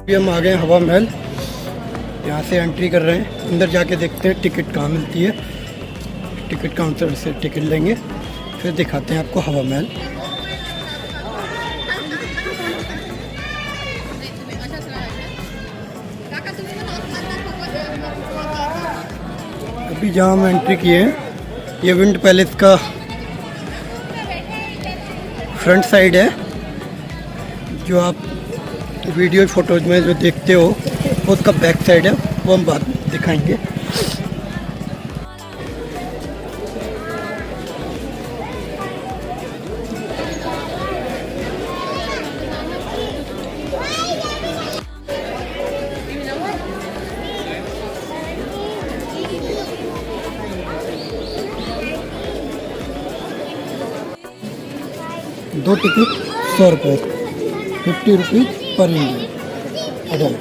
अभी हम आ गए हैं हवा महल। यहाँ से एंट्री कर रहे हैं, अंदर जाके देखते हैं टिकट कहाँ मिलती है। टिकट काउंटर से टिकट लेंगे, फिर दिखाते हैं आपको हवा महल। अभी जहाँ हम एंट्री किए हैं, ये विंड पैलेस का फ्रंट साइड है। जो आप वीडियो फोटोज में जो देखते हो वो उसका बैक साइड है, वो हम बाद में दिखाएंगे। दो टिकट 100 रुपये, 50 रुपीज़ पर इंडियन अडल्ट।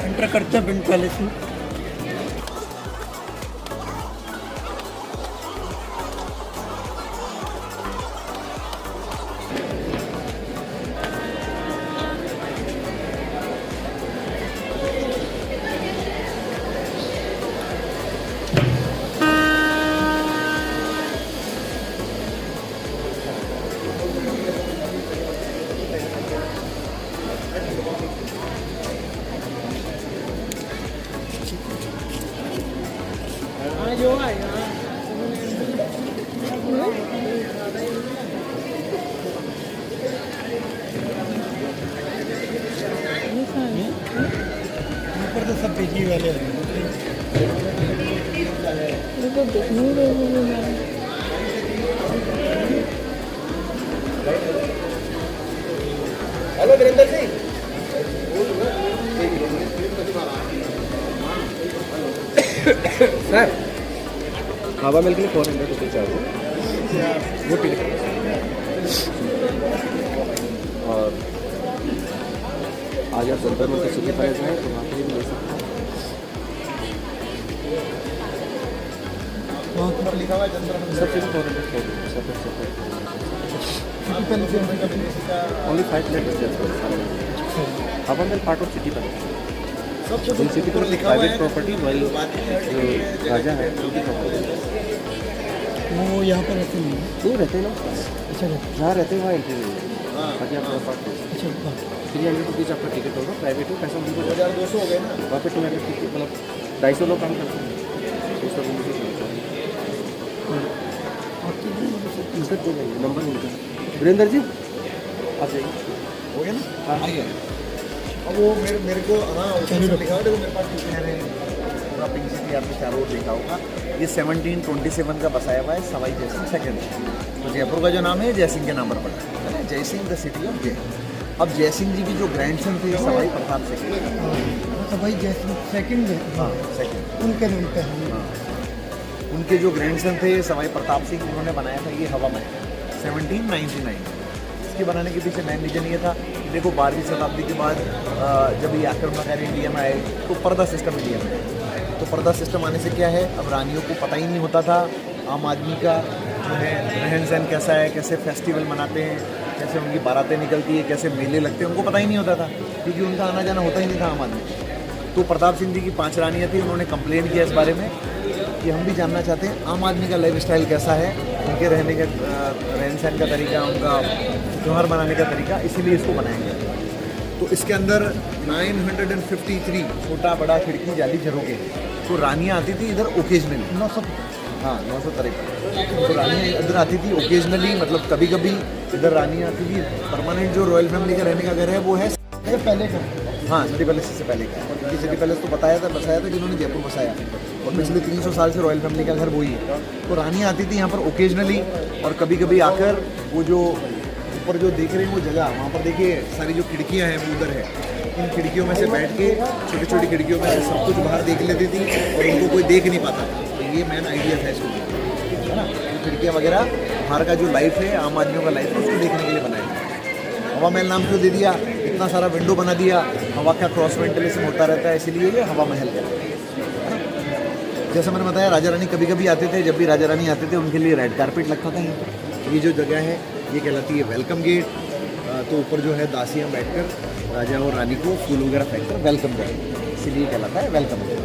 एंटर करते हैं विंड पैलेस में। ऊपर तो सब बिजली वाले हैं। हेलो वीरेंद्र सिंह। सर हवा महल के लिए 400 रुपये चार्ज है, वो टिकट। और आज आप जंतर मंतर सिटी पैलेस में तो वहाँ पे भी ले सकते हैं। वहाँ पर लिखा हुआ है जंतर मंतर। सब चीज़ 400 सेपरेट ओनली 5 मिनट। हवा महल part of city palace. City palace private property, while जो राजा है उनकी प्रॉपर्टी। वो यहाँ पर रहते नहीं है। वो रहते हैं ना, अच्छा जहाँ रहते हैं वहाँ एंट्री नहीं है। बाकी आपका पार्ट अच्छा 300 रुपीज़ आपका टिकट होगा। प्राइवेट हो, पैसा उनको 2200 हो गए ना। वहाँ पे 200 टिकट, मतलब 250 लोग काम करते हैं। 200 नंबर उनका। वीरेंद्र जी आप जाइए, हो गया ना। हाँ आइए। अब वो मेरे को हाँ उसमें लिखा हुआ, देखो मेरे पास कितने हैं। पूरा पिंक सिटी आपने चारों ओर देखा होगा। ये 1727 का बसाया हुआ है सवाई जयसिंह सेकंड। तो जयपुर का जो नाम है जयसिंह के नाम पर पड़ा है ना, जयसिंह द सिटी ऑफ जय। अब जयसिंह जी की जो ग्रैंडसन थे सवाई प्रताप सिंह। तो भाई जैसे सेकंड है, हाँ सेकंड उनके नाम पे है। हाँ, उनके जो ग्रैंडसन थे सवाई प्रताप सिंह, उन्होंने बनाया था ये हवा महल 1799। इसके बनाने के पीछे मेन रीजन ये था कि देखो 12वीं शताब्दी के बाद जब ये आक्रमणकारी इंडिया में आए तो पर्दा सिस्टम इंडिया में आया। तो पर्दा सिस्टम आने से क्या है, अब रानियों को पता ही नहीं होता था आम आदमी का जो है रहन सहन कैसा है, कैसे फेस्टिवल मनाते हैं, कैसे उनकी बारातें निकलती है, कैसे मेले लगते हैं, उनको पता ही नहीं होता था क्योंकि उनका आना जाना होता ही नहीं था आम आदमी। तो प्रताप सिंह जी की 5 रानियाँ थी, उन्होंने कंप्लेन किया इस बारे में कि हम भी जानना चाहते हैं आम आदमी का लाइफ स्टाइल कैसा है, उनके रहने का रहन सहन का तरीका, उनका त्यौहार मनाने का तरीका, इसीलिए इसको बनाया गया। तो इसके अंदर 953 छोटा बड़ा खिड़की जाली झरोके। तो रानियाँ आती थी इधर ओकेजनली 900, हाँ 953। तो रानियाँ इधर आती थी ओकेजनली, मतलब कभी कभी इधर रानियाँ आती थी। परमानेंट जो रॉयल फैमिली का रहने का घर है वो है पहले का, हाँ सिटी पैलेस से पहले का। और क्योंकि सिटी पैलेस तो बसाया था जिन्होंने जयपुर बसाया, और पिछले 300 साल से रॉयल फैमिली का घर वही है। तो रानियाँ आती थी यहाँ पर ओकेजनली, और कभी कभी आकर वो जो ऊपर जो देख रहे हैं वो जगह, वहाँ पर देखिए सारी जो खिड़कियाँ हैं वो उधर है, इन खिड़कियों में से बैठ के छोटी छोटी खिड़कियों में से सब कुछ बाहर देख लेती थी और उनको कोई देख नहीं पाता था। तो ये मेन आइडिया था इसको, है ना। खिड़कियाँ वगैरह बाहर का जो लाइफ है, आम आदमियों का लाइफ है, उसको देखने के लिए बनाया था। हवा महल नाम क्यों दे दिया, इतना सारा विंडो बना दिया, हवा का क्रॉस वेंटिलेशन होता रहता है, इसीलिए ये हवा महल है। जैसा मैंने बताया राजा रानी कभी कभी आते थे, जब भी राजा रानी आते थे उनके लिए रेड कारपेट लगता था यहाँ पर। ये जो जगह है ये कहलाती है वेलकम गेट। तो ऊपर जो है दासियाँ बैठकर राजा और रानी को फूल वगैरह फेंक कर वेलकम करें, इसीलिए कहलाता है वेलकम गेट।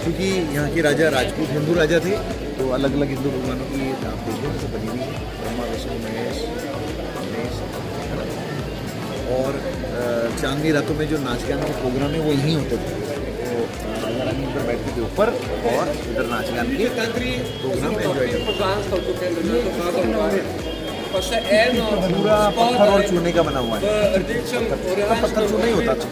क्योंकि यहाँ के राजा राजपूत हिंदू राजा थे, तो अलग अलग हिंदू भगवानों की आप देखिए जैसे बनी हुई है, ब्रह्मा विष्णु महेश गणेश, है ना। और चांदनी रातों में जो नाच गान के प्रोग्राम है वो यहीं होते थे। तो राजा रानी पर बैठते थे ऊपर और इधर नाच गान के प्रोग्राम एंजॉय करते। पूरा पत्थर और चूने का बना हुआ है, पत्थर चूना ही होता था।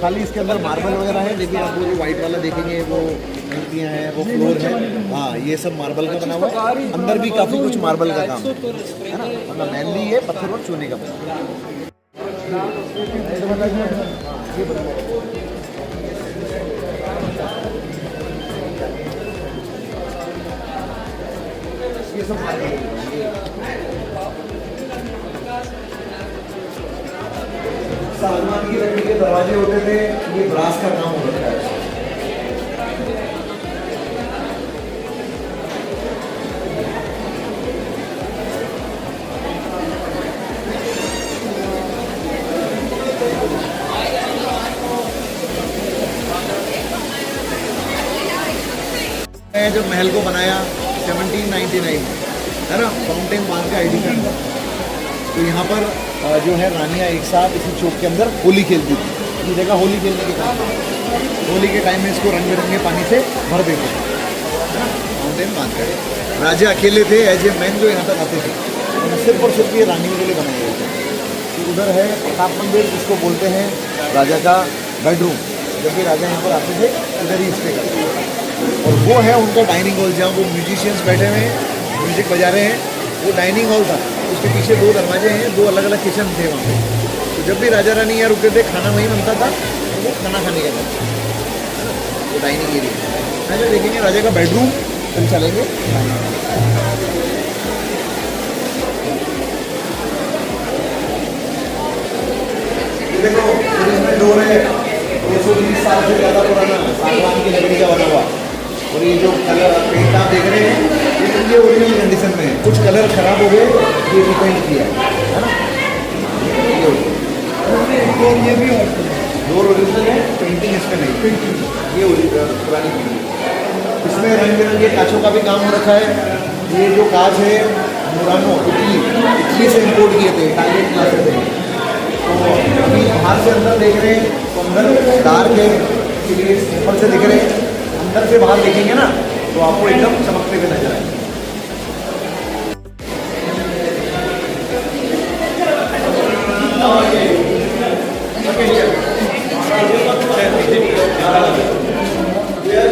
खाली इसके अंदर मार्बल वगैरह है, लेकिन आप वो जो व्हाइट वाला देखेंगे वो मूर्तियाँ हैं, वो फ्लोर है, हाँ ये सब मार्बल का बना हुआ है। अंदर भी काफ़ी कुछ मार्बल का काम है ना, मतलब मेनली ये पत्थर और चूने का बना हुआ ये सब सागवान की लकड़ी के दरवाजे होते थे, ये ब्रास का काम हो रखा है। जब महल को बनाया 1799 है ना, फाउंटेन बांध का आईडी कार्ड, तो यहाँ पर जो है रानियाँ एक साथ इसी चौक के अंदर होली खेलती थी। ये जगह होली खेलने के काम, होली के टाइम में इसको रंग बिरंगे पानी से भर देते थे, है ना, फाउंटेन बांध कर। राजा अकेले थे एज ए मैन जो यहाँ तक आते थे, और सिर्फ और सिर्फ ये रानियों के लिए बनाए गए थे। तो उधर है प्रताप मंदिर, जिसको बोलते हैं राजा का बेडरूम। जब भी राजा यहाँ पर आते थे इधर ही स्टे करते थे। और वो है उनका डाइनिंग हॉल, जहाँ वो म्यूजिशियंस बैठे हुए हैं, म्यूजिक बजा रहे हैं, वो डाइनिंग हॉल था। उसके पीछे 2 दरवाजे हैं, 2 अलग अलग किचन थे वहाँ पे। तो जब भी राजा रानी यहाँ रुकते थे खाना वहीं बनता था, तो वो खाना खाने का था, है ना, वो डाइनिंग एरिया। पहले देखेंगे राजा का बेडरूम, फिर चलेंगे। देखो इसमें डोर है 220 साल से ज़्यादा पुराना, सागवान की लकड़ी का बना हुआ। और ये जो कलर पेंट आप देख रहे हैं ये ओरिजिनल कंडीशन में है, कुछ कलर खराब हो गए, ये रिपेंट किया है ना। ये भी डोर ओरिजिनल है, पेंटिंग इसमें नहीं, ये पुरानी पेंटिंग। इसमें रंग बिरंगे कांचों का भी काम हो रखा है। ये जो कांच है मुरानो इटली से इम्पोर्ट किए थे, इटालियन क्लास थे। तो अभी बाहर से अंदर देख रहे हैं तो अंदर डार्क है, इसलिए ऊपर से दिख रहे हैं, अंदर से बाहर देखेंगे ना तो आपको एकदम चमकते हुए नजर आएंगे।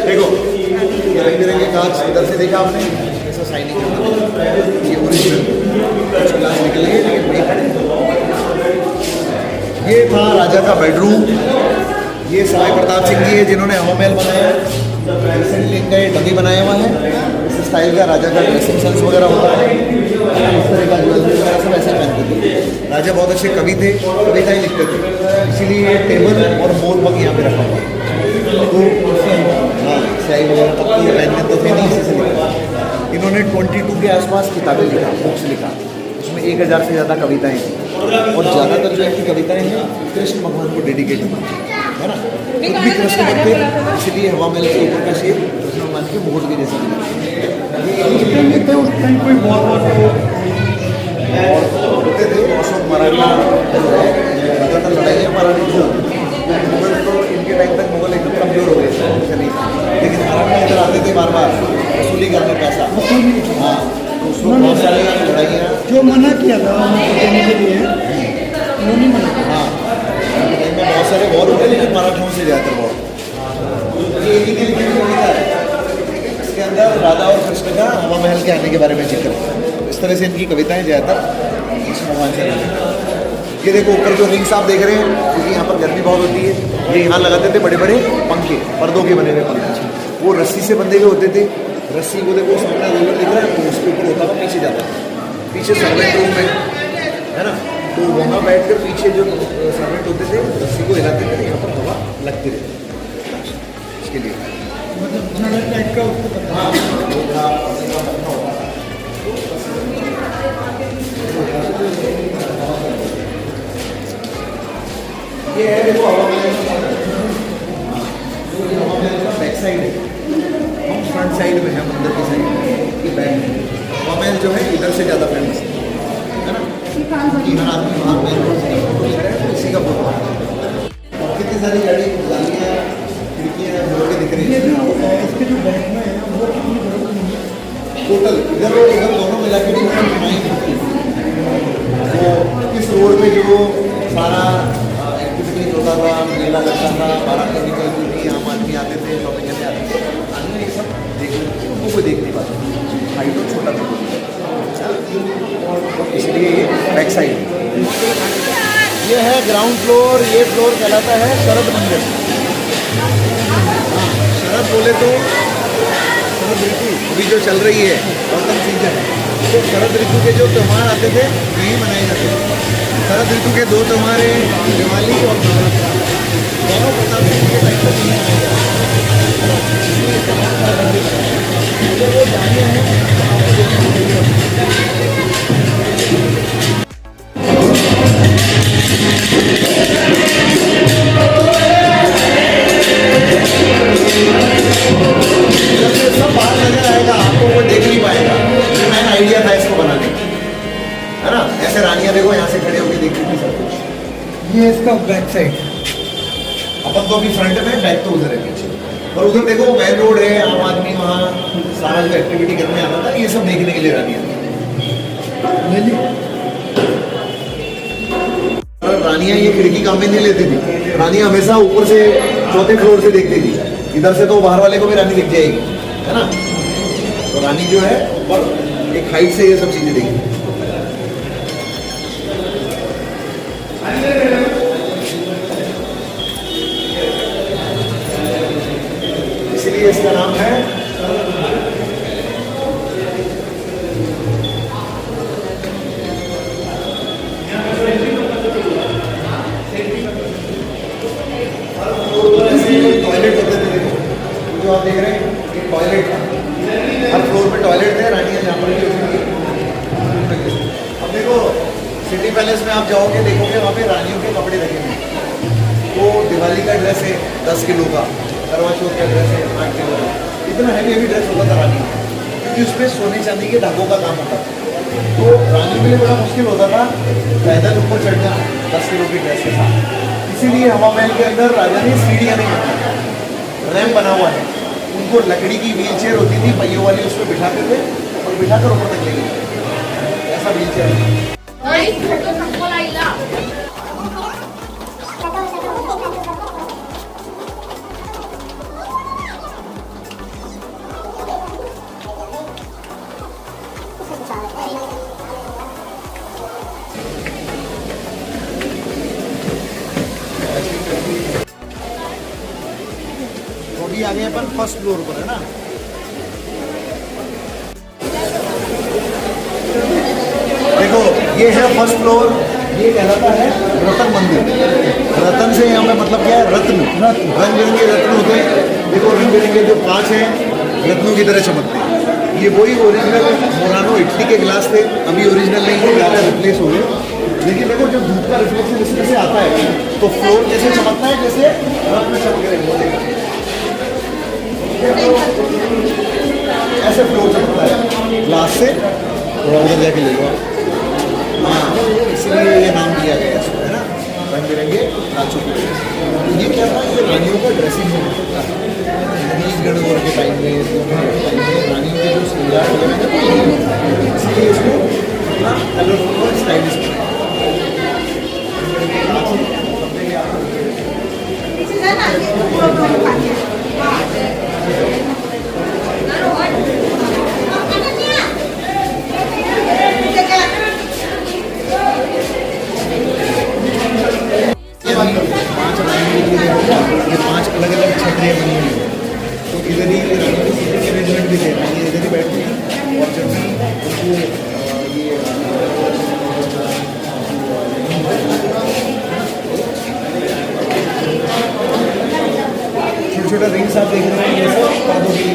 देखो रंग बिरंगे कांच इधर से देखा आपने, ऐसा शाइनिंग करता है। ये ओरिजिनल कुछ ग्लास निकल गए लेकिन ये था राजा का बेडरूम। ये सवाई प्रताप सिंह जी है जिन्होंने हवा महल बनाया। रिसेंटली इनका ये डमी बनाया हुआ है, इस स्टाइल का राजा का ड्रेसिंग सेंस वगैरह होता है, इस तरह का ज्वेलरी वगैरह सब ऐसे पहनते थे। राजा बहुत अच्छे कवि थे, कविताएँ लिखते थे, इसीलिए ये टेबल और मोर पग यहाँ पे रखा हुआ है। तो हाँ स्याही वगैरह पत्ती पहनने तो थे नहीं, इसी से लिखा। इन्होंने 22 के आसपास किताबें लिखा, बुक्स लिखा, उसमें 1000 से ज़्यादा कविताएँ थी। और ज़्यादातर जो इनकी कविताएँ हैं कृष्ण भगवान को डेडिकेट है ना। खुद भी कृष्ण भक्त थे, इसलिए हवा महल के ऊपर का शेप कृष्ण भगवान के मुकुट के जैसा देखते हैं। उस टाइम कोई बहुत होते थे, अशोक मराठा ज़्यादातर लड़ाइयाँ मराठी से मुगल, तो इनके टाइम तक मुगल एकदम कमजोर हो गए थे, लेकिन मराठा इधर आते थे बार बार वसूली करने पैसा। हाँ तो उसमें बहुत सारे लड़ाइयाँ जो मना किया था देने के लिए वो नहीं मना। हाँ उनके टाइम में बहुत सारे वॉर हुए, लेकिन मराठों से ज़्यादातर वॉर। ये एक ही लिखी हुई कविता है, इसके अंदर राधा और कृष्ण का हवा महल के आने के बारे में जिक्र है। इस तरह से इनकी कविताएं ज़्यादातर कृष्ण भगवान से ये देखो ऊपर जो रिंग्स आप देख रहे हैं, क्योंकि यहाँ पर गर्मी बहुत होती है, ये यहाँ लगाते थे बड़े बड़े पंखे, पर्दों के बने हुए पंखे, वो रस्सी से बंधे हुए होते थे। रस्सी को देखो सामने रोलर दिख रहा है, तो उसके ऊपर होता था, पीछे जाता था, पीछे सर्वेंट रूम में है ना, तो वहाँ बैठ कर पीछे जो सर्वेंट होते थे रस्सी को हिलाते थे, यहाँ पर हवा लगती रहती इसके लिए। टाइप का उसको पता ये है देखो हवा महल का बैक साइड है, हम फ्रंट साइड में है, मंदिर की साइड में, ये बैक है। हवा महल जो है इधर से ज़्यादा फेमस है ना, कि हर आदमी वहाँ मेन रोड से फोटो ले रहा है, तो इसी का फोटो है। और कितनी सारी गाड़ी जालियाँ खिड़कियाँ मुड़ के दिख रही है। इसके जो बैक में है वो कितनी बड़ी नहीं है। टोटल इधर और उधर दोनों मिला के टोटल 950। तो इस रोड पे जो सारा एक्टिविटीज होता था, मेला लगता था, बारात निकलती थी, आम आदमी आते थे, शॉपिंग करने आते थे, आदमी ये सब देखने उनको कोई देख नहीं पाता, हाइट तो छोटा था, इसलिए ये बैक साइड। ये है ग्राउंड फ्लोर, ये फ्लोर कहलाता है शरद मंदिर। शरद बोले तो शरद ऋतु अभी जो चल रही है, ऑटम सीजन, तो शरद ऋतु के जो त्यौहार आते थे यही मनाए जाते थे। शरद ऋतु के 2 त्यौहार हैं, दिवाली और नवरात्रा, दोनों प्रताप सिंह के टाइम पर नहीं मनाए जाते हैं। तो वो जाने हैं सब बाहर नजर आएगा, आपको वो देख नहीं पाएगा। ये मैंने आइडिया था इसको बनाने का, है ना। ऐसे रानियां देखो यहाँ से खड़े होकर देख रही थी सब कुछ। ये इसका बैक साइड। अपन तो अभी फ्रंट में, बैक तो उधर है पीछे, और उधर देखो मेन रोड है, आम आदमी वहाँ सारा जो एक्टिविटी करने आता था, ये सब देखने के लिए रानियां। रानियां ये खिड़की काम में नहीं लेती थी, रानियां हमेशा ऊपर से 4थे फ्लोर से देखती थी। इधर से तो बाहर वाले को भी रानी दिख जाएगी, है ना। तो रानी जो है ऊपर एक हाइट से ये सब चीजें देखी। इसलिए इसका नाम है टॉयलेट होते थे। जो आप देख रहे हैं ये टॉयलेट था, हर फ्लोर पे टॉयलेट थे, रानियां जहाँ पर भी होती थी। अब देखो सिटी पैलेस में आप जाओगे, देखोगे वहाँ पे रानियों के कपड़े रखे हुए। वो दिवाली का ड्रेस है 10 किलो का, करवा चौथ का ड्रेस है 8 किलो का, इतना हैवी ड्रेस होता था रानी का, क्योंकि उसमें सोने चांदी के धागों का काम होता था। तो रानी के लिए बड़ा मुश्किल होता था पैदल ऊपर चढ़ना 10 किलो की ड्रेस के साथ। इसीलिए हवा महल के अंदर राजा ने सीढ़ियाँ नहीं बनाई, रैम्प बना हुआ है। उनको लकड़ी की व्हील चेयर होती थी, पहियों वाली, उसमें बिठाते थे और बिठाकर ऊपर तक ले गए, ऐसा व्हील चेयर है। तो अभी आ गए अपन फर्स्ट फ्लोर पर, है ना। देखो ये है फर्स्ट फ्लोर, ये कहलाता है रतन मंदिर। रतन से यहाँ पे मतलब क्या है, रत्न, रंग बिरंगे रत्न होते हैं। देखो रंग बिरंगे जो कांच हैं रत्नों की तरह चमकते हैं। ये वही ओरिजिनल मोरानो इटली के गिलास थे, अभी ओरिजिनल नहीं है, ज़्यादा रिप्लेस हो गए। लेकिन देखो जब धूप का रिफ्लेक्शन इस तरह से आता है तो फ्लोर जैसे चमकता है, जैसे रत्न चमक रहे हैं, ऐसे फ्लोर चमकता है ग्लास से। थोड़ा उधर जाके ले लो आप। हाँ, इसलिए ये नाम दिया गया है, है ना, रंग बिरंगे कांचों के। ये क्या था, ये रानियों का ड्रेसिंग रूम था। गणगौर के टाइम में रानियों के जो श्रृंगार वगैरह थे, इसलिए इसको इतना कलरफुल और स्टाइलिश बनाया। ये 5 अलग अलग छतरियाँ बनी हुई हैं, तो इधर ही अरेंजमेंट भी देना है, इधर ही बैठते हैं। और जब भी उनको ये छोटा छोटा रिंग्स आप देख रहे हैं, ये सब पौधों के लिए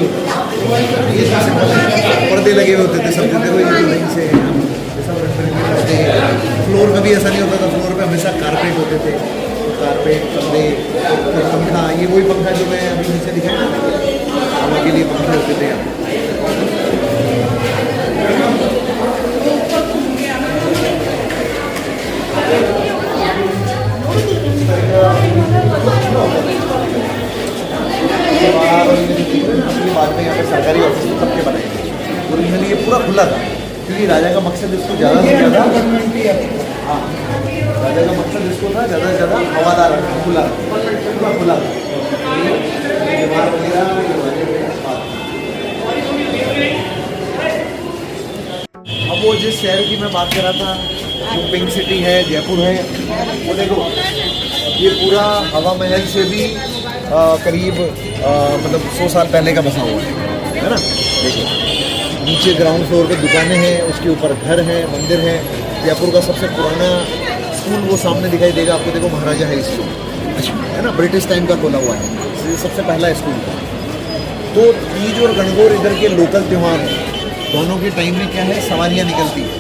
पर्दे लगे हुए होते थे, सब देखो ये लाइन से फ्लोर कभी ऐसा नहीं होता था, फ्लोर पे हमेशा कारपेट होते थे, कारपेट पर्दे, फिर पंखा, ये वही पंखा जो मैं अभी नीचे दिखाया ना, हवा के लिए पंखे होते थे यहाँ। बाद में यहाँ पे सरकारी ऑफिस तब के बनाए गए, ओरिजिनली ये पूरा खुला था क्योंकि राजा का मकसद इसको ज़्यादा से ज़्यादा, हाँ राजा का मकसद इसको था ज़्यादा से ज़्यादा हवादार रखना, खुला पूरा खुला था। दीवार वगैरह अब वो जिस शहर की मैं बात कर रहा था, जो पिंक सिटी है, जयपुर है, वो देखो ये पूरा हवा महल से भी करीब मतलब 100 साल पहले का बसा हुआ है ना। देखो नीचे ग्राउंड फ्लोर पे दुकानें हैं, उसके ऊपर घर है, मंदिर है। जयपुर का सबसे पुराना स्कूल वो सामने दिखाई देगा आपको, देखो महाराजा हाई स्कूल है ना, ब्रिटिश टाइम का खोला हुआ है, ये सबसे पहला स्कूल था। तो तीज और गणगौर इधर के लोकल त्यौहार हैं, दोनों के टाइम में क्या है, सवारियाँ निकलती है,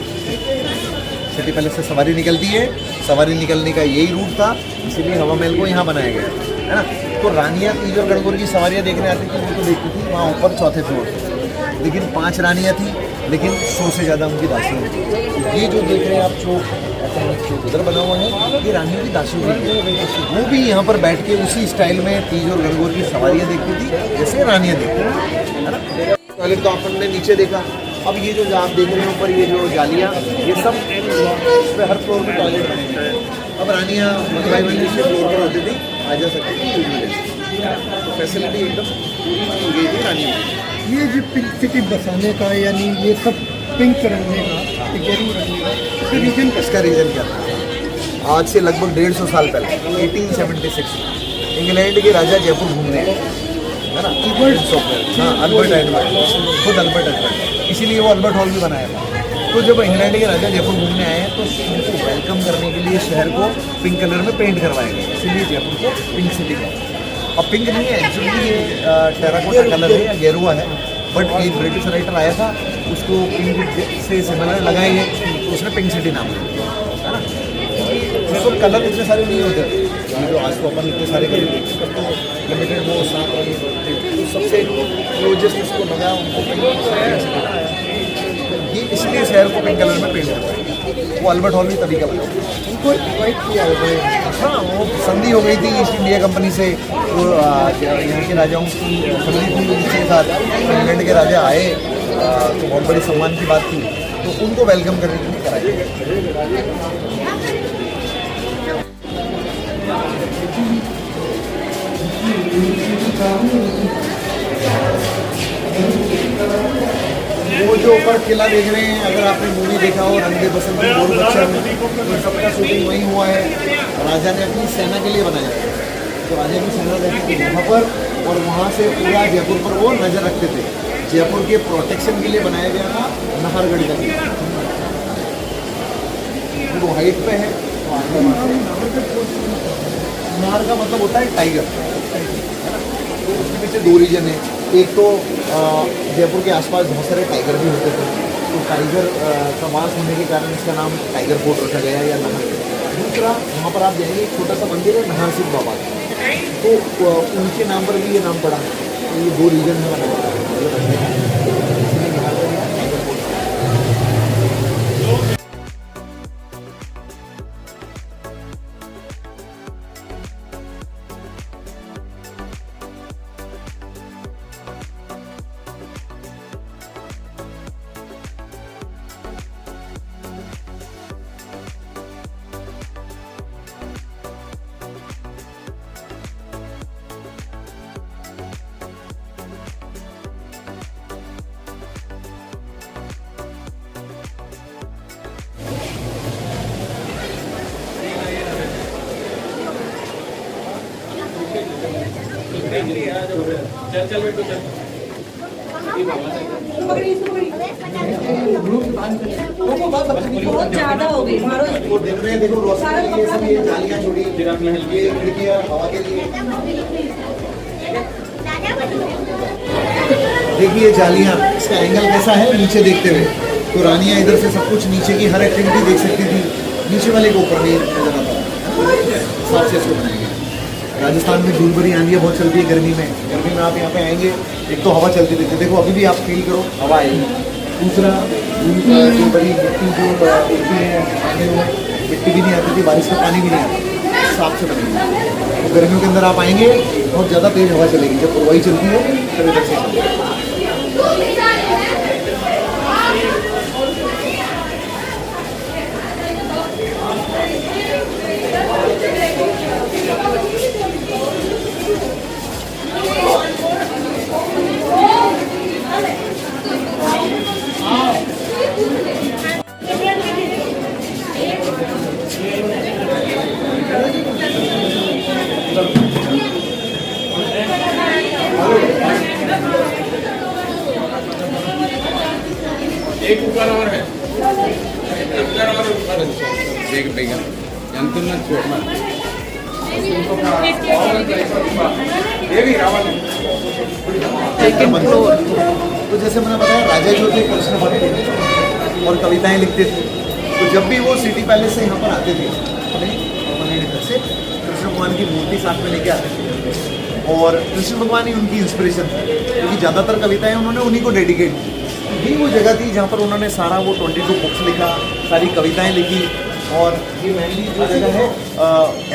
सिटी पैलेस से सवारी निकलती है, सवारी निकलने का यही रूट था, इसीलिए हवा महल को यहाँ बनाया गया है ना। तो रानियाँ तीज और गणगौर की सवारियाँ देखने आती थी, वो तो देखती थी वहाँ ऊपर चौथे फ्लोर पर, लेकिन 5 रानियाँ थी, लेकिन 100 से ज़्यादा उनकी दासियाँ थी। ये जो देख रहे हैं आप चौक, ऐसा चौक उधर बना हुआ है, ये रानियों की दासियों की, वो भी यहाँ पर बैठ के उसी स्टाइल में तीज और गणगौर की सवारियाँ देखती थी जैसे रानियाँ देखती थी, है ना। टॉयलेट तो अपन ने नीचे देखा, अब ये जो आप देख रहे हैं ऊपर ये जो जालियाँ, ये सब इस पर हर फ्लोर में टॉयलेट बने हैं। अब रानियाँ भाई जिसके फ्लोर पर होती थी आ जा सकती थी, तो फैसिलिटी एकदम पूरी की गई थी रानियों की। ये जो पिंक सिटी बसाने का, यानी ये सब पिंक रंगने का, गेरू रंगने का, इसका रीजन इसका रीज़न क्या था? आज से लगभग 150 साल पहले 1876 इंग्लैंड के राजा जयपुर घूमने आए, है ना। हाँ अल्बर्ट एडवर्ड, खुद अल्बर्ट एडवर्ड, इसीलिए वो अल्बर्ट हॉल भी बनाया था। तो जब इंग्लैंड के राजा जयपुर घूमने आए हैं तो उनको वेलकम करने के लिए शहर को पिंक कलर में पेंट करवाया गया, इसीलिए जयपुर को पिंक सिटी कहते हैं। अब पिंक नहीं है एक्चुअली, ये टेराकोटा कलर है या गेरुआ है, बट एक ब्रिटिश राइटर आया था, उसको पिंक से सिमिलर लगाएंगे तो उसने पिंक सिटी नाम दिया, है ना। बिल्कुल कलर इतने सारे नहीं होते, जो आज तो अपन इतने सारे कलर तो लिमिटेड वो साथ वाली होते, तो सबसे क्लोजेस्ट उसको लगा उनको पिंक सिटी, ये इसलिए शहर को पिंक कलर में पेंट करता है। वो अल्बर्ट हॉल भी तभी का बना, उनको इन्वाइट किया है। हाँ वो संधि हो गई थी ईस्ट इंडिया कंपनी से, वो यहाँ के राजाओं की संधि थी उनके साथ, इंग्लैंड के राजा आए तो बहुत बड़ी सम्मान की बात थी, तो उनको वेलकम करने के लिए कराया। वो जो ऊपर किला देख रहे हैं, अगर आपने मूवी देखा हो रंग दे बसंती बोल बच्चन, तो सबका शूटिंग वहीं हुआ है। राजा ने अपनी सेना के लिए बनाया, तो राजा की सेना रहती थी वहाँ पर, और वहाँ से पूरा जयपुर पर वो नज़र रखते थे। जयपुर के प्रोटेक्शन के लिए बनाया गया था नाहरगढ़ का किला, वो हाइट पे है। नाहर का मतलब होता है टाइगर, है ना। तो उसके पीछे 2 रीजन है, एक तो जयपुर के आसपास बहुत सारे टाइगर भी होते थे, तो टाइगर का वास होने के कारण इसका नाम टाइगर फोर्ट रखा गया या नाहर। दूसरा वहाँ पर आप जाएंगे एक छोटा सा मंदिर है नाहर सिंह बाबा, तो उनके नाम पर भी ये नाम पड़ा है। तो ये 2 रीजन में बना हुआ है। बहुत ज्यादा हो गई मारो। वो दिन में देखो रोशनी के लिए सब ये जालियां छोड़ी, ये खिड़कियां हवा के लिए। देखिए जालियाँ, इसका एंगल कैसा है नीचे देखते हुए। तो रानियाँ इधर से सब कुछ नीचे की हर एक्टिविटी देख सकती थी, नीचे वाले को ऊपर नहीं नजर आता। हिसाब से इसको बनाएंगे। राजस्थान में धूलभरी आंधियाँ बहुत चलती है गर्मी में। गर्मी में आप यहाँ पे आएंगे, एक तो हवा चलती रहती है, देखो अभी भी आप फील करो हवा आएगी। दूसरा धूलभरी मिट्टी जो उड़ती है, मिट्टी भी नहीं आती थी, बारिश का पानी भी नहीं आता, हिसाब से बनेगी। तो गर्मियों के अंदर आप आएंगे, बहुत ज़्यादा तेज़ हवा चलेगी, जब पुरवाई चलती है तब इधर से चलती है। एक ऊपर और है, ऊपर और ऊपर देख देगा ఎంతున్నా చూడమని ये भी रावण तो जैसे मैंने बताया, राजा जो थे कृष्ण भक्त और कविताएं लिखते थे। तो जब भी वो सिटी पैलेस से यहाँ पर आते थे, अपने परमानेंट घर से कृष्ण भगवान की मूर्ति साथ में लेके आते थे। और कृष्ण भगवान ही उनकी इंस्पिरेशन थी, क्योंकि ज़्यादातर कविताएं उन्होंने उन्हीं को डेडिकेट की। यही वो जगह थी जहाँ पर उन्होंने सारा वो 22 बुक्स लिखा, सारी कविताएं लिखी। और ये मेनली जो जगह है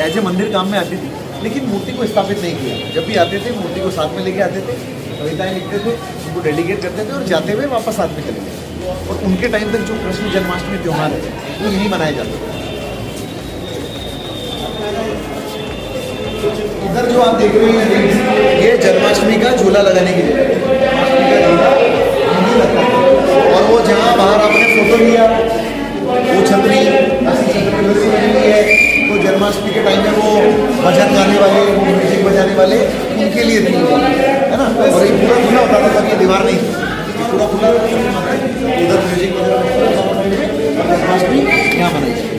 एज ए मंदिर काम में आती थी, लेकिन मूर्ति को स्थापित नहीं किया। जब भी आते थे मूर्ति को साथ में लेके आते थे, कविताएं लिखते थे, उनको डेडिकेट करते थे और जाते हुए वापस साथ में चले गए। और उनके टाइम तक जो कृष्ण जन्माष्टमी त्यौहार है वो यहीं मनाया जाता है। इधर जो आप देख रहे हैं, ये जन्माष्टमी का झूला लगाने के लिए, जन्माष्टमी का झूला यहीं लगता है। और वो जहाँ बाहर आपने फोटो लिया, वो छतरी है, तो जन्माष्टमी के टाइम में वो भजन गाने वाले, वो म्यूजिक बजाने वाले, उनके लिए थी, है ना। और ये पूरा खुला होता था, तब ये दीवार नहीं थी, पूरा खुला उधर म्यूजिक वगैरह। जन्माष्टमी यहाँ मनाई जाती है।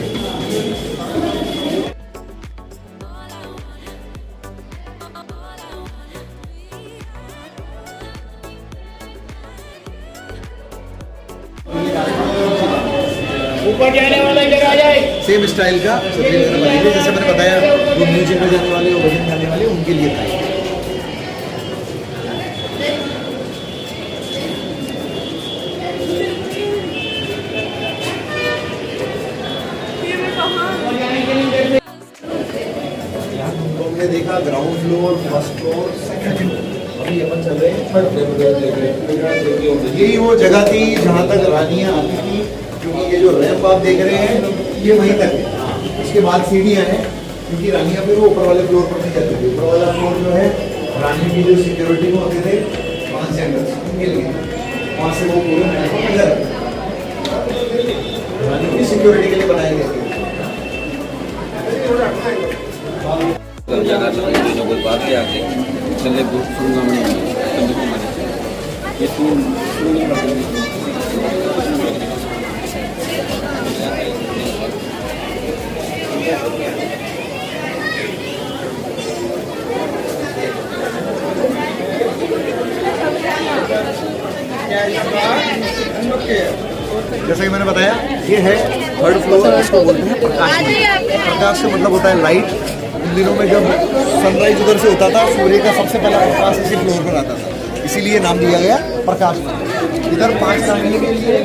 ऊपर जाने वाला इधर आ जाए। सेम स्टाइल का छतरी वगैरह बनाई है, जैसे मैंने बताया, वो म्यूजिक बजाने वाले, वो भजन गाने वाले, उनके लिए था। हमने देखा ground floor, first floor, second floor, अभी अपन चल रहे हैं थर्ड फ्लोर। यही वो जगह थी जहाँ तक रानियाँ आती थी, क्योंकि ये जो रैंप आप देख रहे हैं ये वहीं तक है। उसके बाद सीढ़ियाँ हैं, क्योंकि रानियाँ फिर वो ऊपर वाले फ्लोर पर नहीं जाती थी। ऊपर वाला फ्लोर जो है रानी की जो सिक्योरिटी में होते थे, वहाँ से अंदर उनके लिए, वहाँ से वो पूरे महल को अंदर रानी की सिक्योरिटी के लिए बनाए गए थे। जगह कोई बात ही आके चले जैसा कि मैंने बताया, ये है थर्ड फ्लोर, इसको बोलते हैं प्रकाश मंदिर। प्रकाश का मतलब होता है लाइट। इन दिनों में जब सनराइज उधर से होता था, सूर्य का सबसे पहला प्रकाश इसी फ्लोर पर आता था, इसीलिए नाम दिया गया प्रकाश मंदिर। इधर 5 रानियों के लिए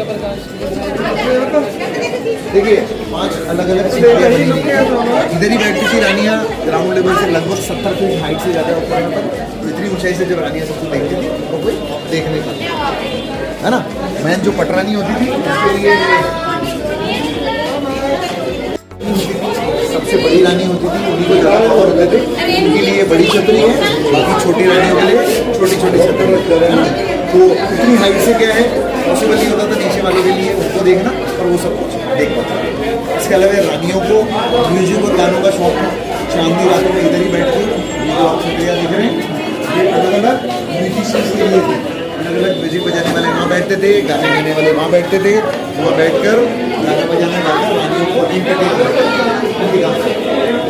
देखिए 5 अलग अलग इधर ही बैठती थी रानियाँ। ग्राउंड लेवल से लगभग 70 फीट हाइट से ज़्यादा ऊपर यहाँ पर, तो इतनी ऊंचाई से जब रानियाँ सबको देखती थी तो कोई देख नहीं पाता, है ना। मैन जो पटरानी होती थी उसके लिए सबसे बड़ी रानी होती थी, उन्हीं को ज़्यादा पावर होते थे, उनके लिए बड़ी छतरी है, बाकी छोटी रानियों के लिए छोटी छोटी छतरी। तो इतनी हाइट से क्या है पॉसिबल नहीं होता था नीचे वालों के लिए उसको देखना, और वो सब कुछ देख पाता है। इसके अलावा रानियों को म्यूजिक और गानों का शौक था। शाम की रातों में इधर ही बैठ के, ये जो आप छतरियाँ देख रहे हैं, ये अलग अलग म्यूजिशियंस के लिए थे। अलग अलग म्यूजिक बजाने वाले वहाँ बैठते थे, गाने गाने वाले वहाँ बैठते थे, वहाँ बैठ कर गाना बजाना गाकर रानियों को एंटरटेन करते थे।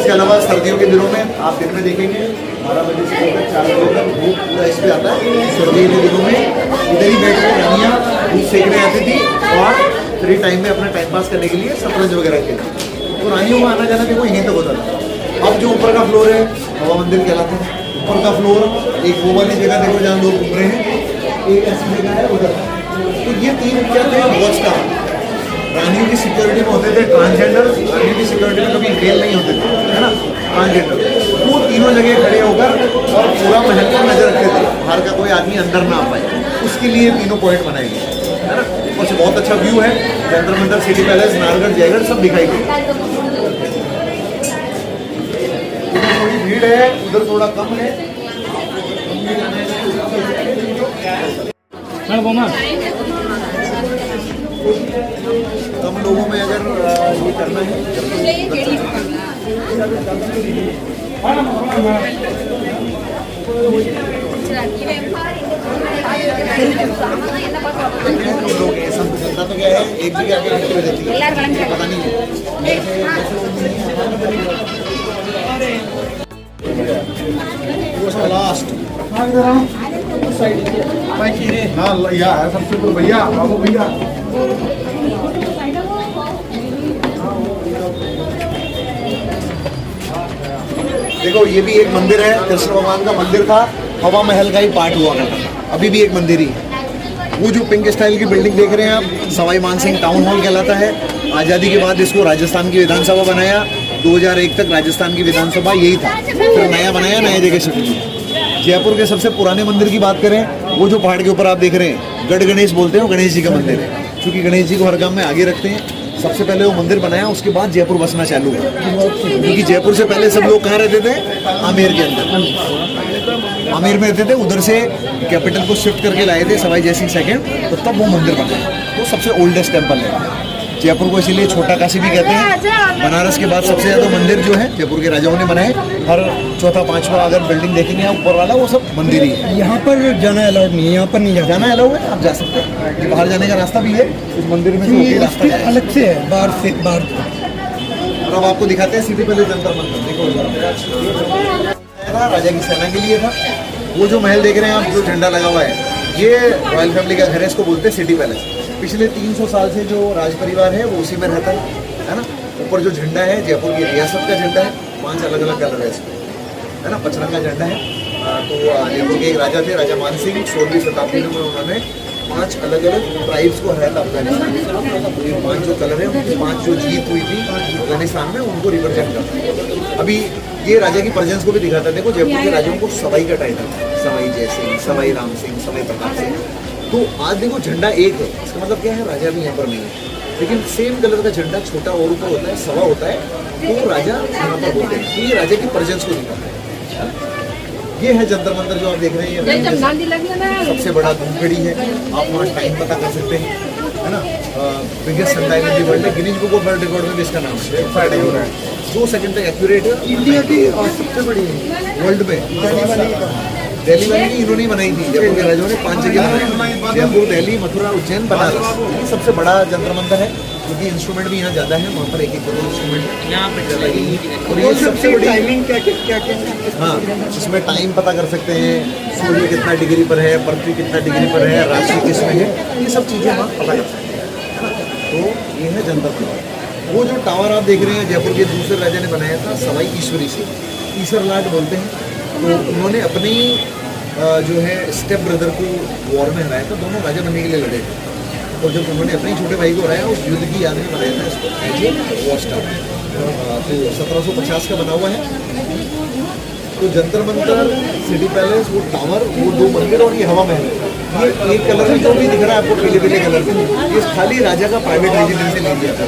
इसके अलावा सर्दियों के दिनों में आप दिन में देखेंगे 12 बजे से लेकर 4 बजे तक धूप पूरा इस पे आता है। सर्दियों के दिनों में इधर ही बैठ कर रानियाँ धूप सेकने आती थी और फ्री टाइम में अपना टाइम पास करने के लिए शतरंज वगैरह खेलती। तो रानियों का आना जाना देखो यहीं तक होता था। अब जो ऊपर का फ्लोर है हवा मंदिर कहलाता है। ऊपर का फ्लोर एक वो वाली जगह देखो जहाँ लोग घूम रहे हैं, एक ऐसी जगह है उधर। तो ये 3 क्या थे वॉच टावर। रानियों की सिक्योरिटी में होते थे ट्रांसजेंडर, रानियों की सिक्योरिटी में कभी मेल नहीं होते थे, है ना, ट्रांसजेंडर। वो तीनों जगह खड़े होकर और पूरा महल पर नजर रखते थे, बाहर का कोई आदमी अंदर ना आ पाए। उसके लिए तीनों पॉइंट बनाए गए, है ना। ऊपर से बहुत अच्छा व्यू है, जंतर मंतर, सिटी पैलेस, नाहरगढ़, जयगढ़ सब दिखाई दे। थोड़ी भीड़ है, उधर थोड़ा कम है। कम लोगों में अगर ये करना है लोग ये सब जनता तो क्या है एक जगह आके बैठी हुई रहती है, पता नहीं वो लास्ट हाँ यार सबसे ऊपर भैया बाबू भैया। देखो ये भी एक मंदिर है, कृष्ण भगवान का मंदिर था, हवा महल का ही पार्ट हुआ करता था, अभी भी एक मंदिर ही है। वो जो पिंक स्टाइल की बिल्डिंग देख रहे हैं आप, सवाई मानसिंह टाउन हॉल कहलाता है। आज़ादी के बाद इसको राजस्थान की विधानसभा बनाया, 2001 तक राजस्थान की विधानसभा यही था, फिर नया बनाया, नया जगह शिफ्ट किया। जयपुर के सबसे पुराने मंदिर की बात करें, वो जो पहाड़ के ऊपर आप देख रहे हैं, गढ़ गणेश बोलते हैं, वो गणेश जी का मंदिर है। क्योंकि गणेश जी को हर काम में आगे रखते हैं, सबसे पहले वो मंदिर बनाया, उसके बाद जयपुर बसना चालू हुआ। क्योंकि जयपुर से पहले सब लोग कहाँ रहते थे, आमेर के अंदर, आमेर में रहते थे। उधर से कैपिटल को शिफ्ट करके लाए थे सवाई जय सिंह सेकंड, तो तब वो मंदिर बना। वो सबसे ओल्डेस्ट टेम्पल है जयपुर को, इसीलिए छोटा काशी भी कहते हैं। बनारस के बाद सबसे ज़्यादा मंदिर जो है जयपुर के राजाओं ने बनाए। हर चौथा पांचवा अगर बिल्डिंग देखेंगे ऊपर वाला, वो सब मंदिर ही है। यहाँ पर जाना अलाउड नहीं है, यहाँ पर नहीं जाना अलाउ है, आप जा सकते हैं। बाहर जाने का रास्ता भी है इस मंदिर में, से रास्ता है। अलग से है, बाहर से बाहर। और अब आपको दिखाते हैं सिटी पैलेस जंतर मंतर। देखो राजा की सेना के लिए था। वो जो महल देख रहे हैं आप, जो झंडा लगा हुआ है, ये रॉयल फैमिली का घर है, इसको बोलते हैं सिटी पैलेस। पिछले 300 साल से जो राज परिवार है वो उसी में रहता है ना। ऊपर जो झंडा है जयपुर की रियासत का झंडा है, 5 अलग अलग कलर है इसमें, है ना, पचरंगा झंडा है। तो जयपुर के एक राजा थे, राजा मानसिंह, 16वीं शताब्दी में उन्होंने 5 अलग अलग ट्राइब्स को हराया था अफगानिस्तान में। 5 जो कलर है, 5 जो जीत हुई थी अफगानिस्तान में, उनको रिप्रेजेंट करता है। अभी ये राजा की प्रेजेंस को भी दिखाता है। देखो जयपुर के राजाओं को सवाई का टाइटल, सवाई जय सिंह, सवाई राम सिंह, सवाई प्रताप सिंह। तो आज देखो झंडा एक है, इसका मतलब क्या है, राजा भी यहाँ पर नहीं है, लेकिन सेम कलर का झंडा छोटा और ऊपर होता है, सवा होता है, तो राजा यहाँ पर होते हैं। तो ये राजा की प्रेजेंस को दिखाता है। ये है जंतर मंतर जो आप देख रहे हैं, ये सबसे बड़ा धूमखेड़ी है। आप वहाँ टाइम पता कर सकते हैं, है ना। Biggest sun time in the world है, Guinness book of world record में भी इसका नाम है। 2 सेकंड तक एक्यूरेट है, इंडिया की और सबसे बड़ी वर्ल्ड में। दिल्ली वाली भी इन्होंने बनाई थी, जयपुर के राजाओं ने 5 जगह बनाई, जयपुर, दिल्ली, मथुरा, उज्जैन, बनारस। ये सबसे बड़ा जंतर मंतर है, क्योंकि इंस्ट्रूमेंट भी यहाँ ज़्यादा है, वहाँ पर एक 2 इंस्ट्रूमेंट यहाँ पे लगेंगे। और ये सबसे बड़ी टाइमिंग क्या हाँ, इसमें टाइम पता कर सकते हैं, सूर्य कितना डिग्री पर है, पृथ्वी कितना डिग्री पर है, राशि किस में है, ये सब चीज़ें वहाँ पता कर सकते हैं, है ना। तो ये है जंतर मंतर। वो जो टावर आप देख रहे हैं जयपुर के दूसरे राजा ने बनाया था, सवाई ईश्वरी से, ईश्वर लाट बोलते हैं। तो उन्होंने अपनी जो है स्टेप ब्रदर को वॉर में हराया था, दोनों राजा बनने के लिए लड़े थे। और जब उन्होंने अपने छोटे भाई को हराया, उस युद्ध की याद में बनाया था इसको एज ए वॉच टावर। तो 1750 का बना हुआ है। तो जंतर मंतर, सिटी पैलेस, वो टावर, वो 2 मंदिर और ये हवा महल, ये एक कलर में जो भी दिख रहा है आपको पीले पीले कलर में, ये खाली राजा का प्राइवेट रेजिडेंस से ले लिया था।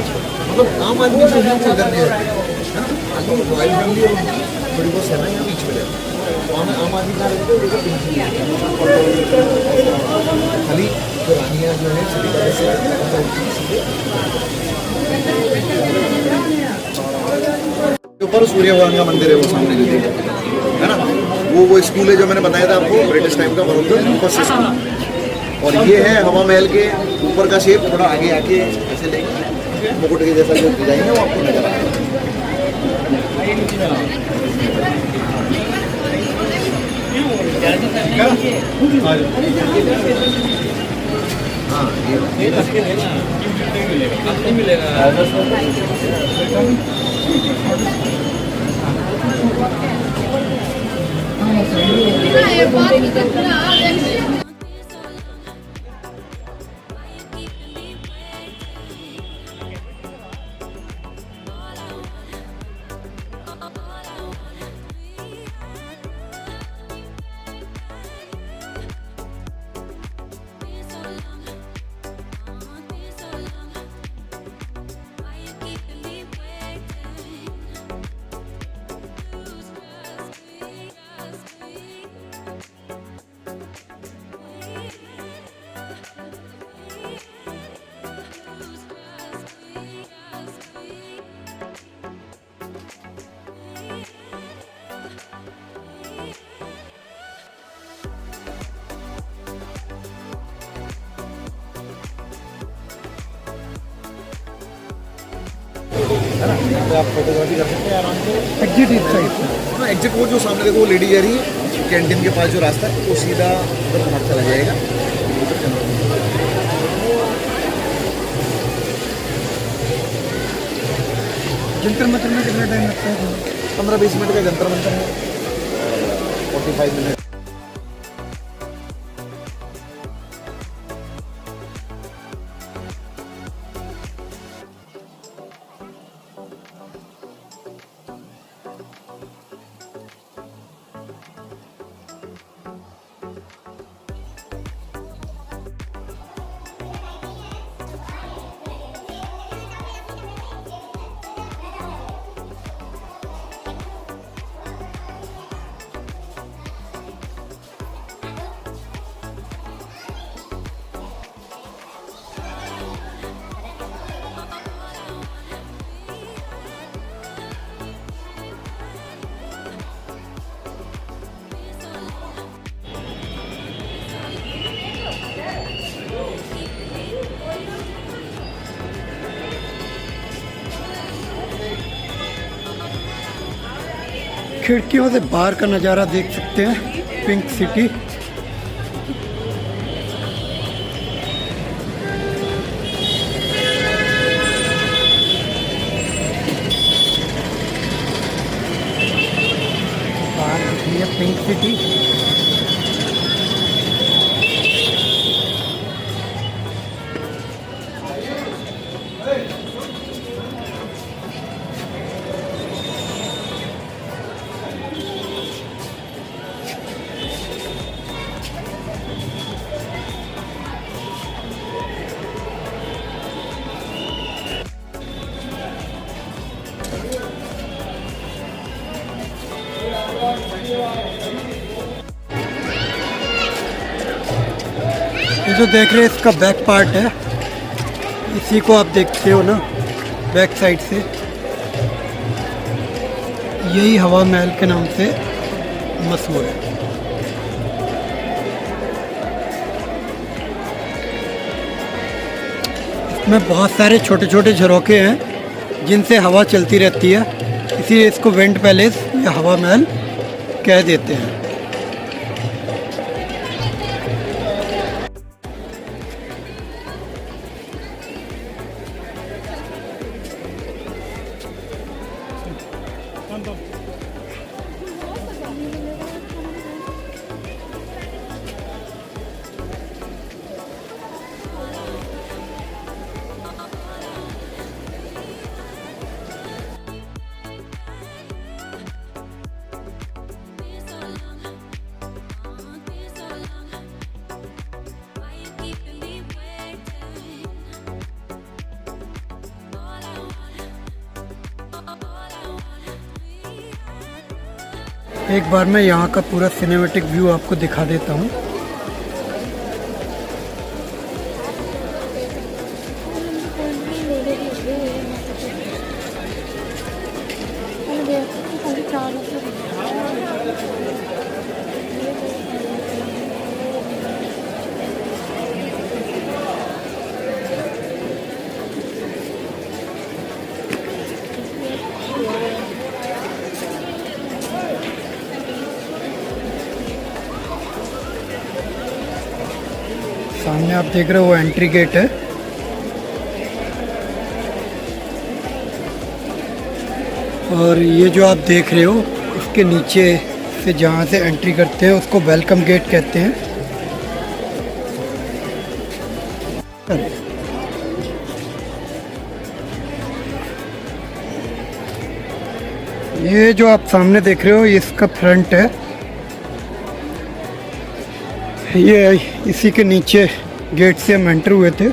मतलब आम आदमी जो है वो इधर नहीं रहते, है ना। रॉयल फैमिली और थोड़ी बहुत सेना यहाँ बीच में रहती है। आम आदमी का रहते खाली जो रानियाँ जो है सिटी पैलेस से ऊपर सूर्य भगवान का मंदिर है, वो सामने जो देखा है ना, वो स्कूल है जो मैंने बताया था आपको, ब्रिटिश टाइम का स्कूल। और ये है हवा महल के ऊपर का शेप, थोड़ा आगे आके ऐसे लेंगे मुकुट के जैसा जो डिजाइन है वो आपको नजर आएगा। आप फोटोग्राफी कर सकते हैं आराम से। एग्जिट इस साइड से। हाँ, एग्जिट वो जो सामने देखो वो लेडी जा रही है, कैंटीन के पास जो रास्ता है वो सीधा उधर बाहर चला जाएगा। जंतर मंतर में कितना टाइम लगता है? 15-20 मिनट का जंतर मंतर है, 45 मिनट। खिड़कियों से बाहर का नज़ारा देख सकते हैं, पिंक सिटी। बाहर दिख रही है पिंक सिटी। ये जो देख रहे हैं इसका बैक पार्ट है, इसी को आप देखते हो ना बैक साइड से। यही हवा महल के नाम से मशहूर है। इसमें बहुत सारे छोटे छोटे झरोखे हैं जिनसे हवा चलती रहती है, इसीलिए इसको विंड पैलेस या हवा महल कह देते हैं। एक बार मैं यहाँ का पूरा सिनेमैटिक व्यू आपको दिखा देता हूँ। सामने आप देख रहे हो वो एंट्री गेट है। और ये जो आप देख रहे हो इसके नीचे से जहाँ से एंट्री करते हैं उसको वेलकम गेट कहते हैं। ये जो आप सामने देख रहे हो ये इसका फ्रंट है। ये इसी के नीचे गेट से हम एंटर हुए थे।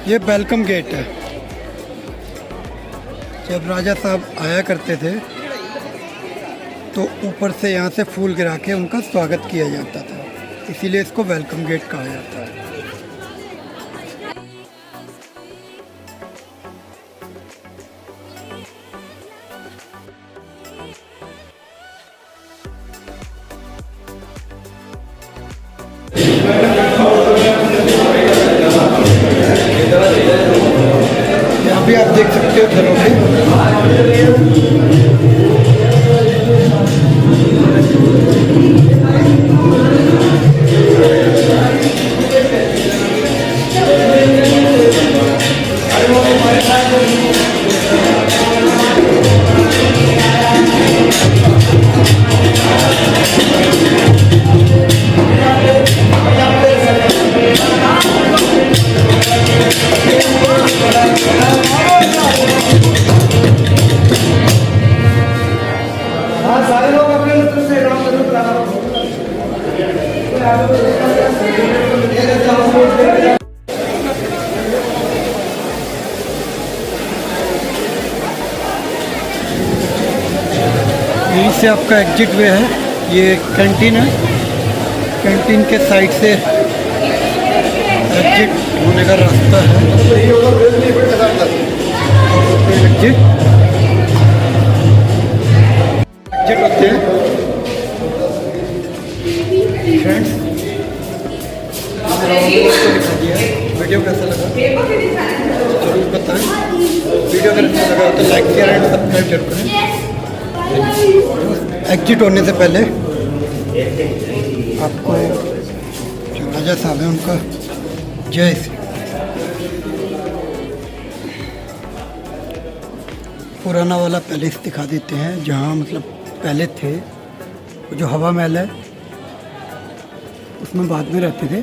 ये वेलकम गेट है। जब राजा साहब आया करते थे तो ऊपर से यहाँ से फूल गिरा के उनका स्वागत किया जाता था, इसीलिए इसको वेलकम गेट कहा जाता है। यहाँ भी आप देख सकते हो घरों पे यहीं से आपका एग्जिट वे है। ये कैंटीन है, कैंटीन के साइड से एग्जिट होने का रास्ता है। एग्जिट होते हैं। फ्रेंड्स वीडियो कैसा लगा जरूर बताएं। वीडियो अगर अच्छा लगा तो लाइक शेयर एंड सब्सक्राइब जरूर करें। एग्जिट होने से पहले आपको जो राजा साहब हैं उनका जय श्री पुराना वाला पैलेस दिखा देते हैं जहाँ मतलब पहले थे। जो हवा महल है उसमें बाद में रहते थे,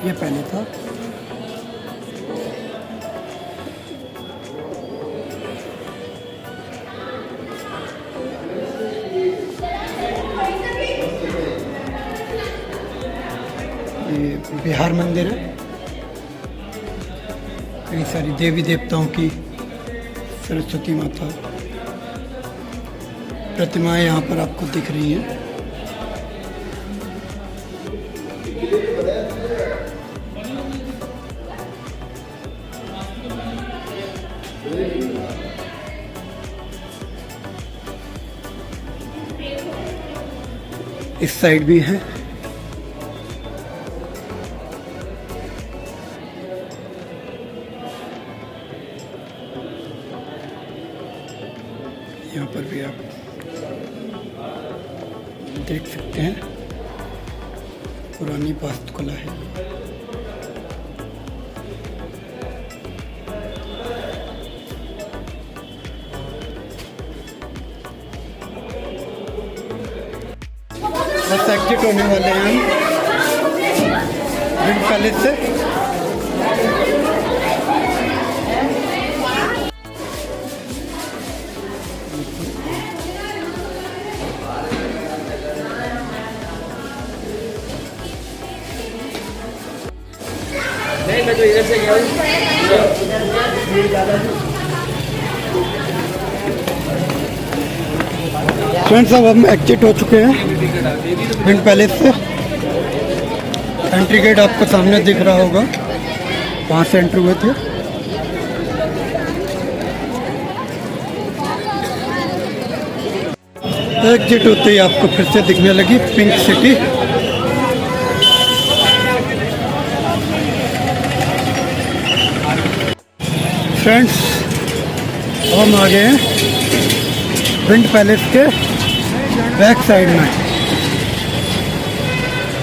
ये पहले था। ये बिहार मंदिर है। कई सारी देवी देवताओं की, सरस्वती माता प्रतिमाएं यहाँ पर आपको दिख रही हैं। इस साइड भी है। यहाँ पर भी आप देख सकते हैं पुरानी वास्तुकला है। बस एग्जिट होने वाले हैं। विंड पैलेस से। नहीं, मैं तो इधर से गया हूँ। फ्रेंड्स अब हम एग्जिट हो चुके हैं विंड पैलेस से। एंट्री गेट आपको सामने दिख रहा होगा, वहाँ से एंट्री हुए थे। एग्जिट होते ही आपको फिर से दिखने लगी पिंक सिटी। फ्रेंड्स अब हम आ गए हैं विंड पैलेस के बैक साइड में,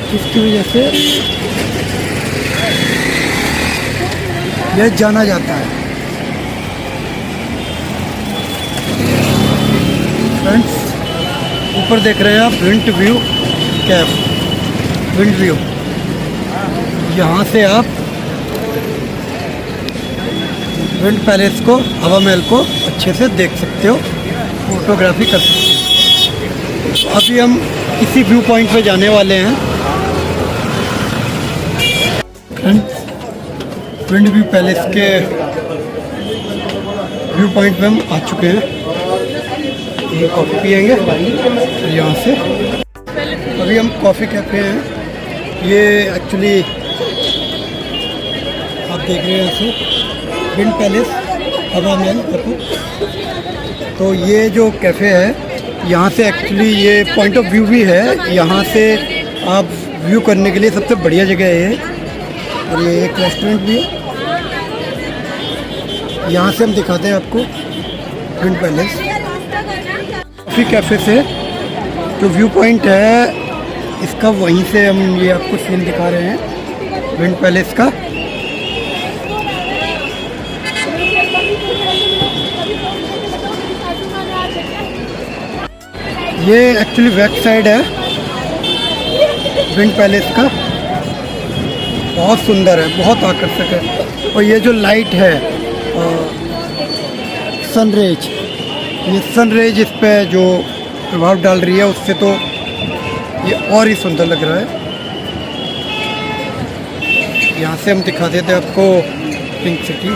इसकी वजह से यह जाना जाता है। फ्रेंड्स ऊपर देख रहे हैं आप wind view Kaif, wind view. यहाँ से आप विंड पैलेस को, हवा महल को अच्छे से देख सकते हो, फोटोग्राफी कर सकते हो। अभी हम इसी व्यू पॉइंट पे जाने वाले हैं। विंड व्यू पैलेस के व्यू पॉइंट पे हम आ चुके हैं। ये कॉफ़ी पियेंगे यहाँ से। अभी हम कॉफ़ी कैफे हैं। ये एक्चुअली आप देख रहे हैं ऐसे विंड पैलेस हवा महल कपूर। तो ये जो कैफ़े है यहाँ से एक्चुअली ये पॉइंट ऑफ व्यू भी है, यहाँ से आप व्यू करने के लिए सबसे बढ़िया जगह है ये। और ये एक रेस्टोरेंट भी है, यहाँ से हम दिखाते हैं आपको विंड पैलेस। कॉफ़ी कैफ़े से जो व्यू पॉइंट है इसका, वहीं से हम ये आपको सीन दिखा रहे हैं विंड पैलेस का। ये एक्चुअली बैक साइड है विंड पैलेस का, बहुत सुंदर है, बहुत आकर्षक है। और ये जो लाइट है सनरेज, ये सनरेज इस पे जो प्रभाव डाल रही है उससे तो ये और ही सुंदर लग रहा है। यहाँ से हम दिखा देते हैं आपको पिंक सिटी।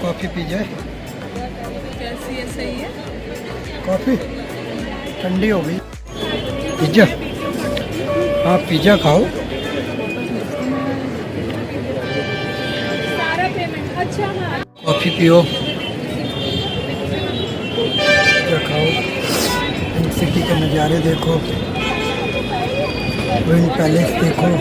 कॉफ़ी पी जाए? कैसी है? सही है। कॉफ़ी ठंडी हो गई। पिज़्ज़ा? हाँ पिज़्ज़ा खाओ। कॉफ़ी पियो, पिज़्ज़ा खाओ, विंड सिटी के नज़ारे देखो, विंड पैलेस देखो।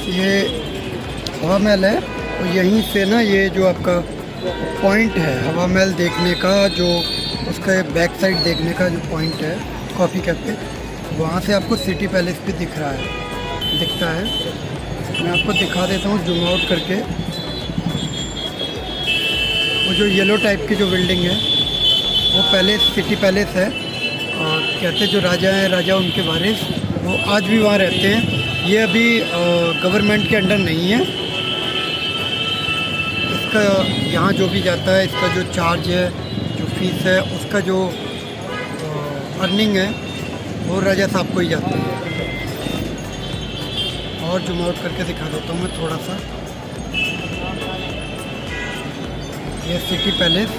ये हवा महल है और यहीं से ना ये जो आपका पॉइंट है हवा महल देखने का, जो उसका बैक साइड देखने का जो पॉइंट है कॉफ़ी कैफे, वहाँ से आपको सिटी पैलेस भी दिखता है। मैं आपको दिखा देता हूँ जूम आउट करके। वो जो येलो टाइप की जो बिल्डिंग है वो पहले सिटी पैलेस है, और कहते जो राजा हैं, राजा उनके वारिस, वो आज भी वहाँ रहते हैं। ये अभी गवर्नमेंट के अंडर नहीं है। इसका यहाँ जो भी जाता है, इसका जो चार्ज है, जो फीस है, उसका जो अर्निंग है वो राजा साहब को ही जाती है। और जूम आउट करके दिखा देता हूँ मैं थोड़ा सा। ये सिटी पैलेस।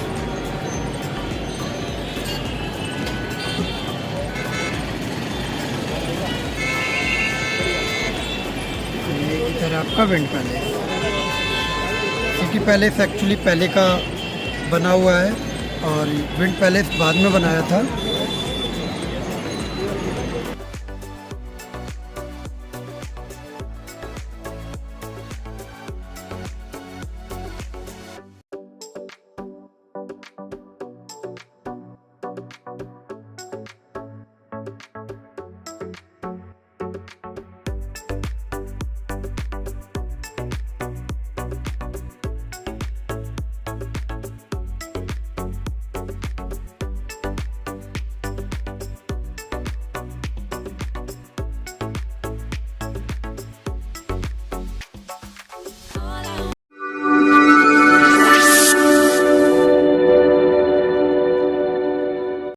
ये इधर आपका wind palace. City palace actually पहले का बना हुआ है और विंड पैलेस बाद में बनाया था।